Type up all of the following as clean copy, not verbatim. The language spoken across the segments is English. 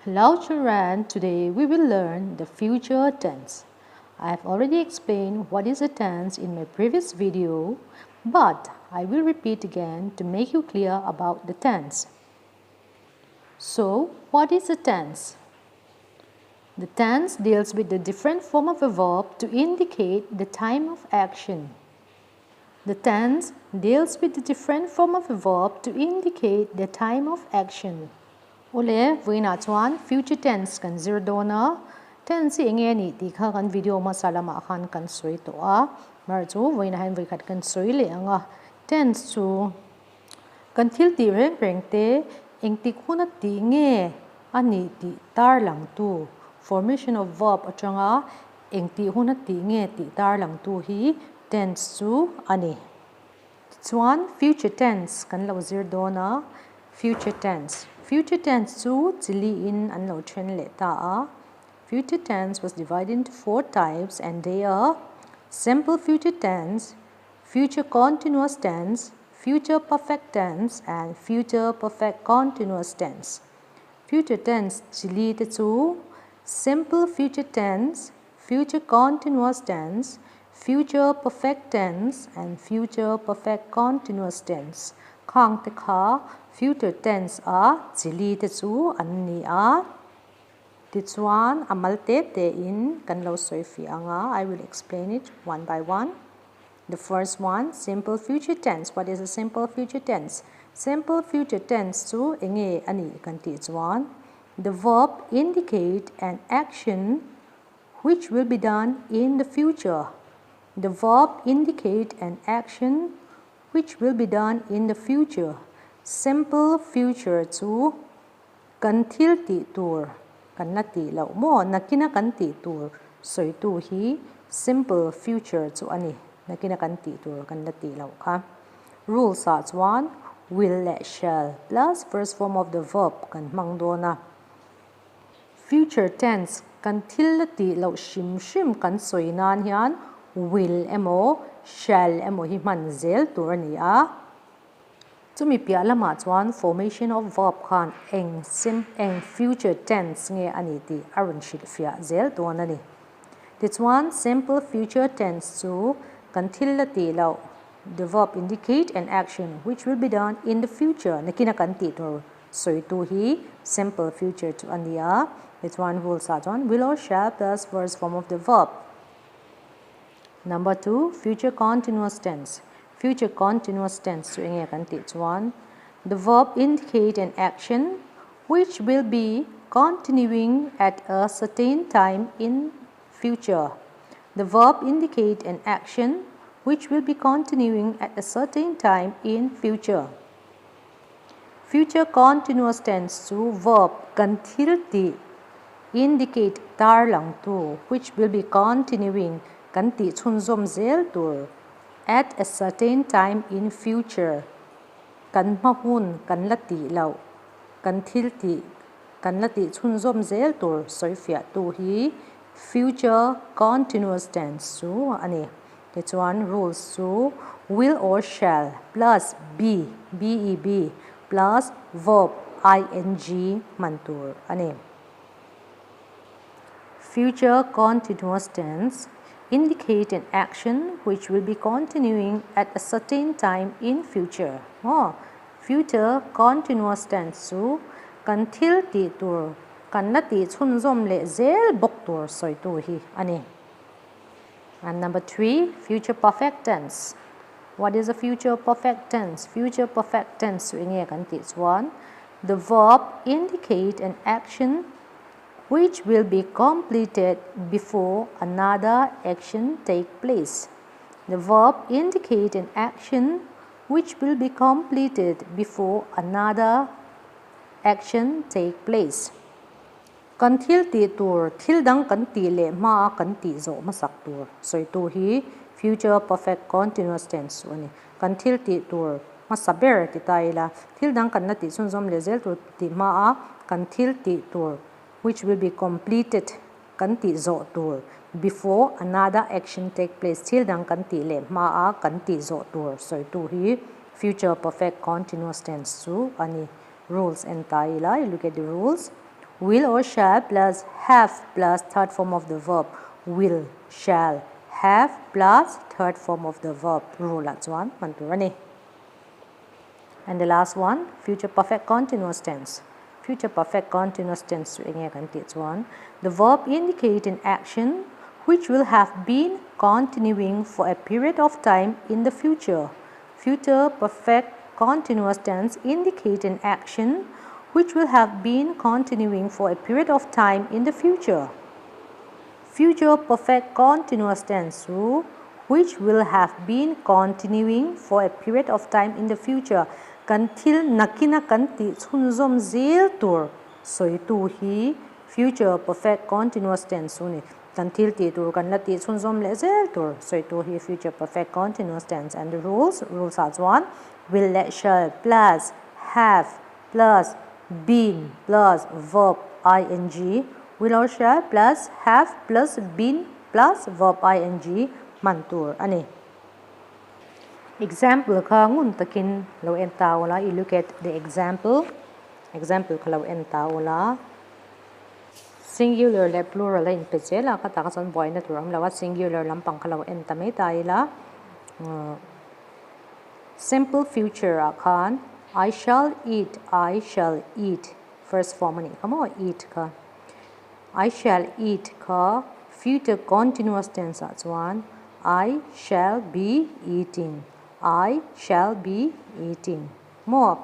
Hello children, today we will learn the future tense. I have already explained what is a tense in my previous video, but I will repeat again to make you clear about the tense. So, what is a tense? The tense deals with the different form of a verb to indicate the time of action. The tense deals with the different form of a verb to indicate the time of action. Ole voina chuan future tense kan zirdona tense enge ni ti kha kan video ma salama khan kan soi to a mar chu voina han voi khat kan soi le anga tense chu kan thil ti reng reng te eng ti khuna ti nge ani ti tar lang tu formation of verb atanga eng ti huna ti nge ti tar lang tu hi tense chu ani chuan future tense kan lo zirdona future tense chu chili in an lo then le ta a future tense was divided into 4 types and they are simple future tense, future continuous tense, future perfect tense and future perfect continuous tense. Future tense chili te chu simple future tense, future continuous tense, future perfect tense and future perfect continuous tense. Khang te kha future tense a chili te chu an ni a ti chuan amal te in kan lo soi fi anga. I will explain it one by one. The first one, simple future tense. What is a simple future tense? Simple future tense chu enge ani kan ti chuan the verb indicate an action which will be done in the future. The verb indicate an action which will be done in the future. Simple future chu kan thil ti tur kan la ti lo mo nakina kan ti tur soi tu hi simple future chu ani nakina kan ti tur kan la ti lo kha. Rules are one will le shall plus first form of the verb kan mang do na. Future tense kan thil la ti lo shim kan soi nan hian will emo shall emo hi man zel tur ani a chumi pia lama chuan formation of verb khan eng future tense nge ani ti aron shil fia zel ton ani this one simple future tense chu kan thil la ti lo the verb indicate an action which will be done in the future nakina kan ti tur soi tu hi simple future chu ania this one rules are on will or shall plus first form of the verb. Number 2, future continuous tense. Future continuous tense enge kan ti chuan the verb indicate an action which will be continuing at a certain time in future. The verb indicate an action which will be continuing at a certain time in future. Future continuous tense chu verb kan thil ti indicate tar lang tu which will be continuing kan ti chhun zom zel tur at a certain time in future. Kan mahun kan la ti lo kan thil ti kan la ti chhun zom zel tur soi fia tu hi future continuous tense chu ani. This one rules chu will or shall plus beb plus verb ing mantur ani. Future continuous tense indicate an action which will be continuing at a certain time in future. Future continuous tense chu kan thil ti tur kan la ti chhun zom le zel bok tur soi tu hi ani. And number 3, future perfect tense. What is a future perfect tense? Future perfect tense chu enge kan ti chuan the verb indicate an action which will be completed before another action take place. The verb indicate an action which will be completed before another action take place. Kan thil ti tur thil dang kan ti le ma kan ti zo masak tur soi tu hi future perfect continuous tense ani. Kan thil ti tur masaber ti taila thil dang kan na ti sun zom le zel tur ti ma a kan thil ti tur which will be completed kan ti zo tur before another action take place. Thil dang kan ti le ma a kan ti zo tur soi tu hi future perfect continuous tense chu ani. Rules and taila, you look at the rules. will or shall plus have plus third form of the verb. Will, shall, have plus third form of the verb. Rule at one. And the last one, future perfect continuous tense. Future perfect continuous tense. The verb indicates an action which will have been continuing for a period of time in the future. Future perfect continuous tense indicates an action which will have been continuing for a period of time in the future. Future perfect continuous tense which will have been continuing for a period of time in the future. Kantil nakina kanti chunzom zel tur soi tu hi future perfect continuous tense ni. Kantil ti tur kan la ti chunzom le zel tur soi tu hi future perfect continuous tense. And the rules as one, will, let, shall plus have plus been plus verb ing, will or shall plus have plus been plus verb ing mantur ani. Example ka ngun takin lo enta wala. You look at the example ka lo enta wala. Singular le plural la in pechela ka takasan boy na turam lawa singular lampang ka lo enta may tayo simple future akan I shall eat, I shall eat. First form ani. Kamo eat ka. I shall eat ka. Future continuous tense as one. I shall be eating. I shall be eating. More.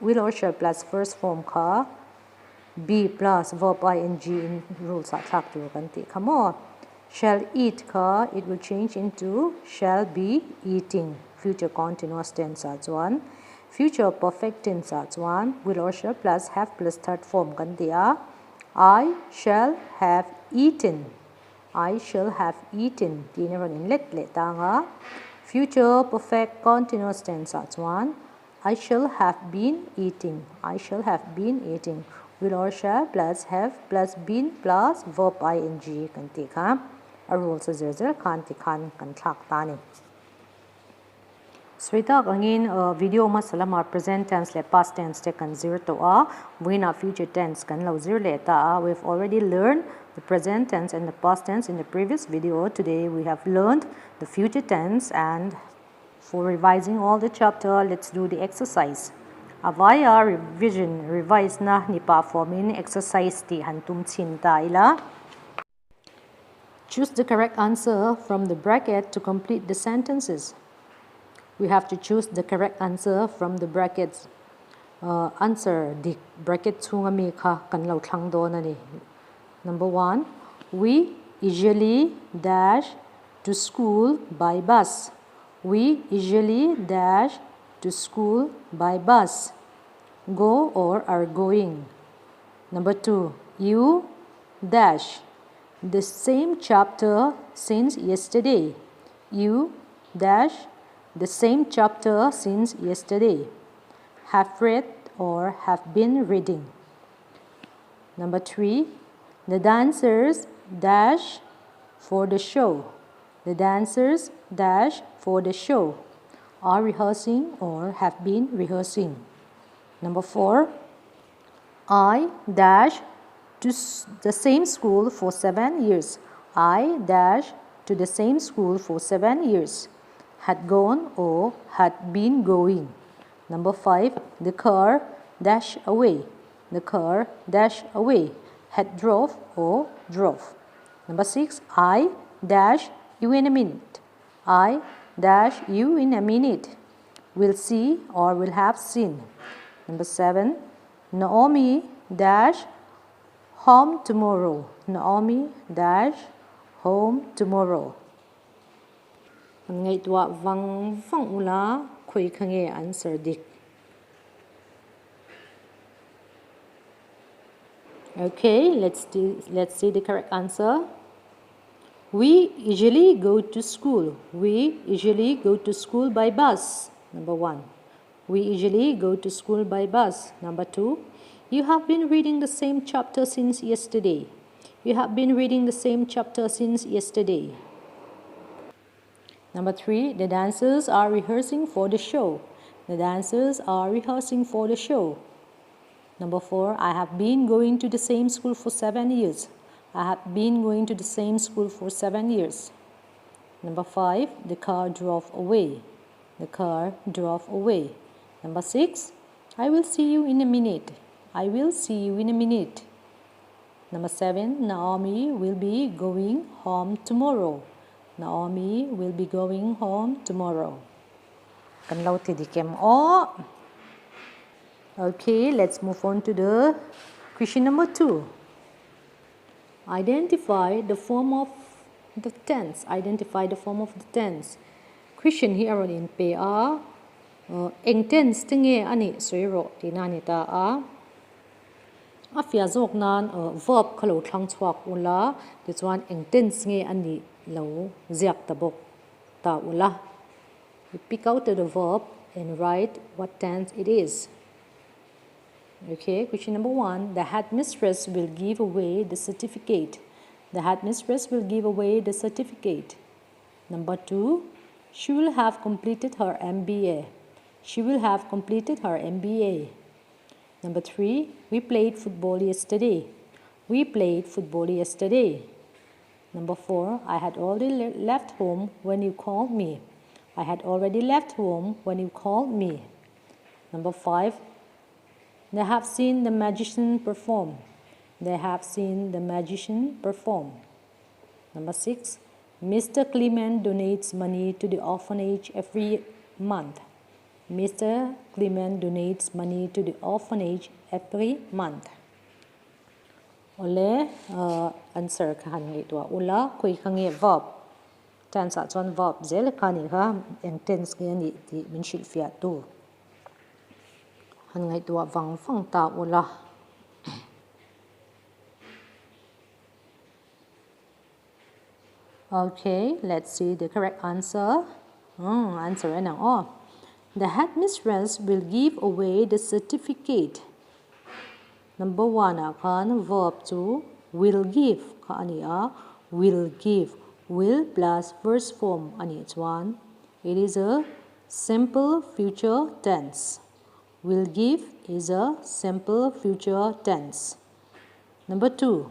Will or shall plus first form ka. Be plus verb ing in rules at kanti. Come on. Shall eat ka. It will change into shall be eating. Future continuous tense as one. Future perfect tense as one. Will or shall plus have plus third form kanti. I shall have eaten. I shall have eaten. Future perfect continuous tense as one. I shall have been eating. I shall have been eating. Will or shall plus have plus been plus verb ing kanti ka. A rule sa zero kanti kan thak tani. Swita angin video masalama present tense le past tense taken 0 to wina future tense kan lo 0 le ta. We've already learned the present tense and the past tense in the previous video. Today we have learned the future tense, and for revising all the chapter, let's do the exercise. Avaya revision revise na nipa formin exercise ti hantum chinta ila. Choose the correct answer from the bracket to complete the sentences. We have to choose the correct answer from the brackets. Answer the bracket chunga mi kha kan lo thlang do na ni. Number 1, we usually dash to school by bus. We usually dash to school by bus. Go or are going. Number 2, you dash the same chapter since yesterday. You dash the same chapter since yesterday. Have read or have been reading. Number 3, the dancers dash for the show. The dancers dash for the show. Are rehearsing or have been rehearsing. Number 4, I dash to the same school for 7 years. I dash to the same school for 7 years. Had gone or had been going. Number 5, the car dash away. The car dash away. Had drove or drove. Number 6, I dash you in a minute. I dash you in a minute. Will see or will have seen. Number 7, Naomi dash home tomorrow. Naomi dash home tomorrow. Ngay tua vang vang ula khui khange answer dik. Okay, let's see the correct answer. We usually go to school. We usually go to school by bus. Number 1. We usually go to school by bus. Number 2. You have been reading the same chapter since yesterday. You have been reading the same chapter since yesterday. Number 3. The dancers are rehearsing for the show. The dancers are rehearsing for the show. Number 4, I have been going to the same school for 7 years. I have been going to the same school for 7 years. Number 5, the car drove away. The car drove away. Number 6, I will see you in a minute. I will see you in a minute. Number 7, Naomi will be going home tomorrow. Naomi will be going home tomorrow. Kan lau ti di kem o. Okay, let's move on to the question number 2. Identify the form of the tense. Identify the form of the tense. Question here in PA. Eng tense tinge ani soiro tinanita a. Afia zok nan verb khalo thlang chhuak ula ti chuan eng tense nge ani lo ziak tabok ta ula. You pick out the verb and write what tense it is. Okay, question number 1. The headmistress will give away the certificate. The headmistress will give away the certificate. Number 2. She will have completed her MBA. She will have completed her MBA. Number 3. We played football yesterday. We played football yesterday. Number 4. I had already left home when you called me. I had already left home when you called me. Number 5. They have seen the magician perform. They have seen the magician perform. Number 6. Mr. Clement donates money to the orphanage every month. Mr. Clement donates money to the orphanage every month. Ole answer khan ngi tua ula koi khange verb. Tense a chon verb zel khani ha eng tense nge ni ti min shil fia tu. Han ngai tua wang fang ta ula. Okay, let's see the correct answer. Answer na oh. The headmistress will give away the certificate. Number 1 akan verb 2 will give ka ani a will give. Will plus first form ani chuan. It is a simple future tense. Will give is a simple future tense. Number 2.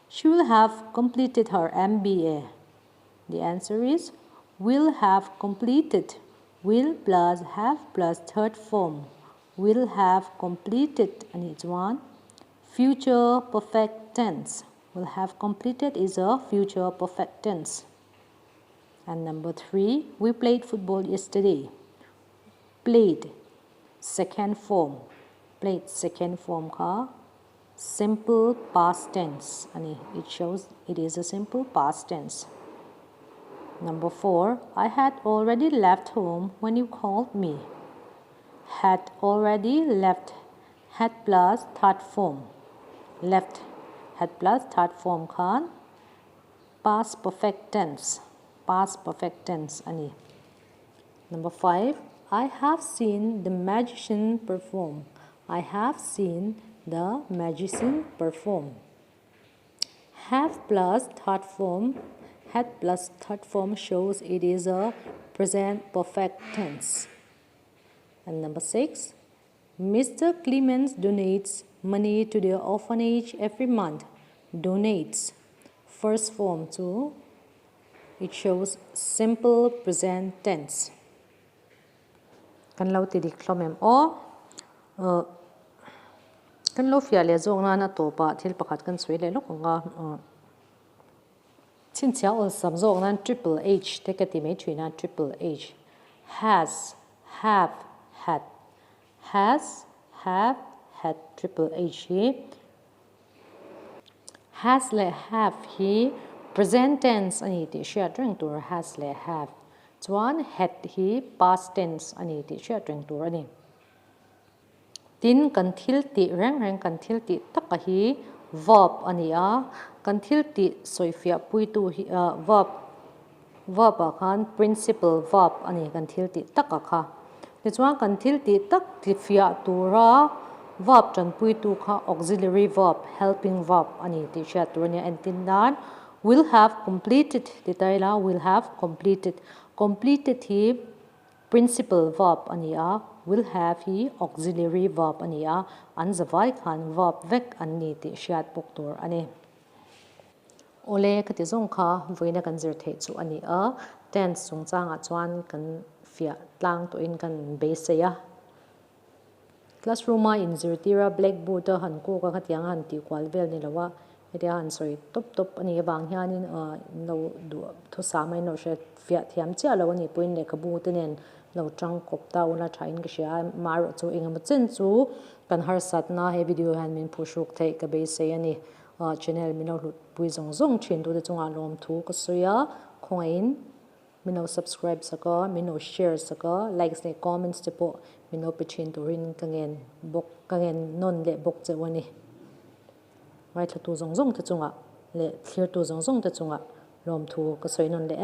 She will have completed her MBA. The answer is will have completed. Will plus have plus third form. Will have completed and it's one. Future perfect tense. Will have completed is a future perfect tense. And number 3, we played football yesterday. Played, second form. Played, second form ka. Simple past tense. And it shows it is a simple past tense. Number 4, I had already left home when you called me. Had already left. Had plus third form. Left. Had plus third form kan. Past perfect tense. Past perfect tense. Ani. Number 5, I have seen the magician perform. I have seen the magician perform. Have plus third form. Had plus third form shows it is a present perfect tense. And number 6, Mr. Clements donates money to the orphanage every month. Donates. First form too. It shows simple present tense. Kan lau ti dik thlomem o kan lo fia le zong na to pa thil pakhat kan soi le lok nga chin chia ol sam zong nan triple H te ka ti me thina triple H. Has, have, had. Has, have, had triple H hi. Has le have hi present tense ani ti sha tring tur has le have. Chuan had hi past tense ani ti sha tring tur ani. Tin kan thil ti reng kan thil ti tak hi verb ani a kan thil ti soifia pui tu hi verb a khan principal verb ani kan thil ti tak a kha. Ti chuan kan thil ti tak ti fia tura verb chan pui tu kha auxiliary verb helping verb ani ti sha tur ni and tin dan will have completed ti taila will have completed. Completed hi principal verb ania will have hi auxiliary verb ania an zawai khan verb vek an ni ti hriat puk tur ani ole kati zong kha voina kan zir the chu ani a tense chung changa chuan kan fia tlang to in kan base ya classroom in zirtira blackboard han ko ka khatiang han ti kwal vel ni lawa hetia han soi top ani bang hianin no du tho samai no she fia thiam cha lo ani point le khabu tenen lo tang kop ta una thain ka sha mar chu engam chen chu kan har sat na he video han min phushuk thei ka be se ani channel mino lut pui zong zong thin tu de chunga lom thu ka soya khoin mino subscribe saka mino share saka likes le comments te po mino pichin turin kangen bok kangen non le bok che wani right tu zong zong te chunga le clear tu zong zong te chunga lom thu ka soi non le